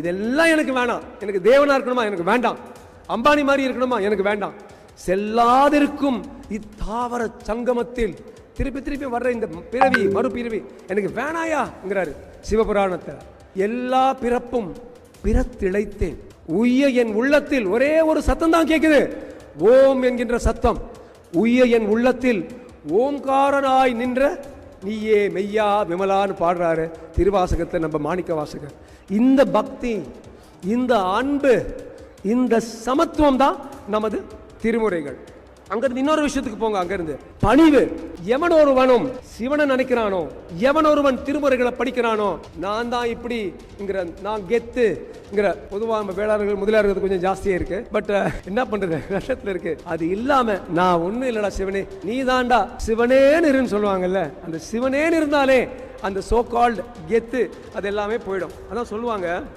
இதெல்லாம் எனக்கு வேணாம். எனக்கு தேவனா இருக்கணுமா? எனக்கு வேண்டாம். அம்பானி மாதிரி இருக்கணுமா? எனக்கு வேண்டாம். செல்லாதிருக்கும் இத்தாவர சங்கமத்தில் திருப்பி திருப்பி வர்ற இந்த பிறவி, மறுபிறவி எனக்கு வேணாயாங்கிறாரு சிவபுராணத்தை. எல்லா பிறப்பும் பிறத்திழைத்தேன், உய்ய என் உள்ளத்தில் ஒரே ஒரு சத்தம் தான் கேட்குது, ஓம் என்கின்ற சத்தம். உய்ய என் உள்ளத்தில் ஓம்காரனாய் நின்ற நீயே மெய்யா விமலான்னு பாடுறாரு திருவாசகத்தை நம்ம மாணிக்க வாசகர். இந்த பக்தி, இந்த அன்பு, இந்த சமத்துவம் தான் நமது திருமுறைகள். அங்கிருந்து இன்னொரு விஷயத்துக்கு போங்க. அங்கிருந்து பணிவு. எவன் ஒருவனும் சிவனை நினைக்கிறானோ, எவன் ஒருவன் திருமுறைகளை படிக்கிறானோ, நான் தான் இப்படிங்கிற, நான் கெத்துங்கிற, பொதுவாக நம்ம வேளாளர்கள் முதலியார்கள் கொஞ்சம் ஜாஸ்தியா இருக்கு. பட் என்ன பண்றது, கஷ்டத்துல இருக்கு. அது இல்லாம நான் ஒண்ணு இல்லடா சிவனே, நீ தாண்டா சிவனேன்னு இருன்னு சொல்லுவாங்கல்ல, அந்த சிவனேன்னு இருந்தாலே அந்த சோ கால்டு கெத்து அது எல்லாமே போயிடும். அதான் சொல்லுவாங்க.